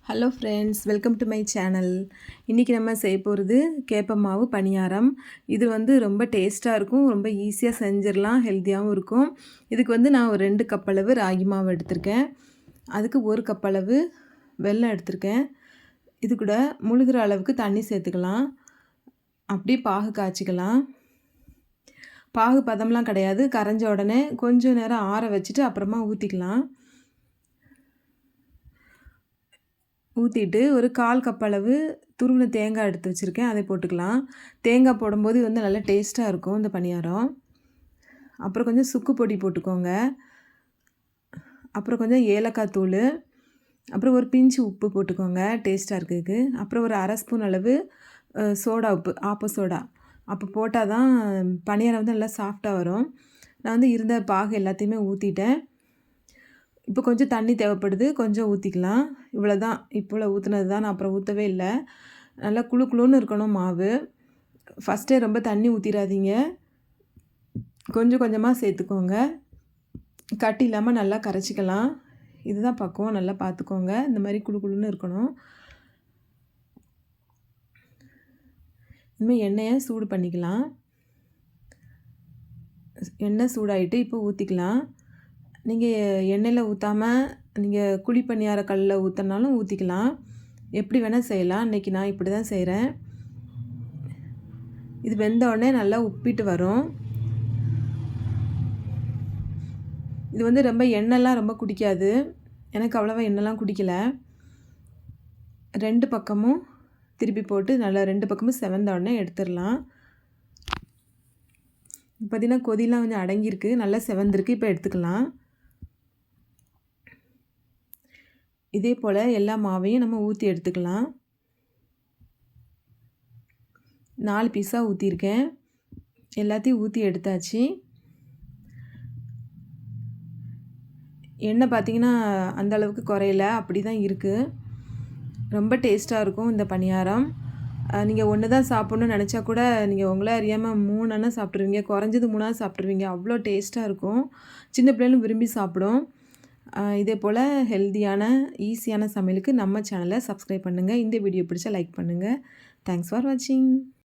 Hello friends, welcome to my channel. இன்றைக்கி நம்ம செய்ய போகிறது கேப்ப மாவு பணியாரம். இது ரொம்ப டேஸ்ட்டாக இருக்கும், ரொம்ப ஈஸியாக செஞ்சிடலாம், ஹெல்த்தியாகவும் இருக்கும். இதுக்கு நான் ஒரு 2 கப் அளவு ராகி மாவு எடுத்திருக்கேன். அதுக்கு 1 கப் அளவு வெல்லம் எடுத்திருக்கேன். இது கூட முழுகிற அளவுக்கு தண்ணி சேர்த்துக்கலாம். அப்படியே பாகு காய்ச்சிக்கலாம். பாகு பதம்லாம் கிடையாது, கரைஞ்ச உடனே கொஞ்சம் நேரம் ஆற வச்சுட்டு அப்புறமா ஊற்றிக்கலாம். ஊற்றிட்டு ஒரு 1/4 கப் அளவு துருவின தேங்காய் எடுத்து வச்சுருக்கேன், அதை போட்டுக்கலாம். தேங்காய் போடும்போது நல்லா டேஸ்ட்டாக இருக்கும் இந்த பணியாரம். அப்புறம் கொஞ்சம் சுக்கு பொடி போட்டுக்கோங்க. அப்புறம் கொஞ்சம் ஏலக்காய் தூள், அப்புறம் ஒரு பிஞ்சு உப்பு போட்டுக்கோங்க டேஸ்ட்டாக இருக்கிறதுக்கு. அப்புறம் ஒரு 1/2 ஸ்பூன் அளவு சோடா உப்பு, ஆப்ப சோடா. அப்போ போட்டால் தான் பணியாரம் நல்லா சாஃப்டாக வரும். நான் இருந்த பாகு எல்லாத்தையுமே ஊற்றிட்டேன். இப்போ கொஞ்சம் தண்ணி தேவைப்படுது, கொஞ்சம் ஊற்றிக்கலாம். இவ்வளோ தான், இவ்வளோ ஊற்றுனது தான், நான் அப்புறம் ஊற்றவே இல்லை. நல்லா குழு குழுன்னு இருக்கணும் மாவு. ஃபஸ்ட்டே ரொம்ப தண்ணி ஊற்றிடாதீங்க, கொஞ்சம் கொஞ்சமாக சேர்த்துக்கோங்க. கட்டி இல்லாமல் நல்லா கரைச்சிக்கலாம். இதுதான் பக்குவம், நல்லா பார்த்துக்கோங்க. இந்த மாதிரி குழு குழுன்னு இருக்கணும். இனிமேல் எண்ணெயை சூடு பண்ணிக்கலாம். எண்ணெய் சூடாகிட்டு இப்போ ஊற்றிக்கலாம். நீங்கள் எண்ணெயில் ஊற்றாமல் நீங்கள் குழி பணியார கல்லில் ஊற்றினாலும் ஊற்றிக்கலாம், எப்படி வேணால் செய்யலாம். இன்றைக்கி நான் இப்படி தான் செய்கிறேன். இது வெந்த உடனே நல்லா உப்பிட்டு வரும். இது ரொம்ப எண்ணெய்லாம் ரொம்ப குடிக்காது, எனக்கு அவ்வளோவா எண்ணெய்லாம் குடிக்கல. 2 பக்கமும் திருப்பி போட்டு நல்லா 2 பக்கமும் செவந்த உடனே எடுத்துடலாம். பார்த்திங்கன்னா கொதிலாம் கொஞ்சம் அடங்கியிருக்கு, நல்லா செவந்திருக்கு. இப்போ எடுத்துக்கலாம். இதே போல் எல்லா மாவையும் நம்ம ஊற்றி எடுத்துக்கலாம். 4 பீஸாக ஊற்றிருக்கேன், எல்லாத்தையும் ஊற்றி எடுத்தாச்சு. எண்ணெய் பார்த்திங்கன்னா அந்தளவுக்கு குறையல, அப்படி தான் இருக்குது. ரொம்ப டேஸ்ட்டாக இருக்கும் இந்த பணியாரம். நீங்கள் 1 தான் சாப்பிட்ணுன்னு நினச்சா கூட நீங்கள் உங்களே அறியாமல் 3 சாப்பிட்ருவீங்க, குறைஞ்சது 3 சாப்பிட்ருவீங்க. அவ்வளோ டேஸ்ட்டாக இருக்கும், சின்ன பிள்ளைகளும் விரும்பி சாப்பிடும். இதே போல் ஹெல்த்தியான ஈஸியான சமையலுக்கு நம்ம சேனலை சப்ஸ்கிரைப் பண்ணுங்கள். இந்த வீடியோ பிடிச்சா லைக் பண்ணுங்கள். தேங்க்ஸ் ஃபார் வாட்சிங்.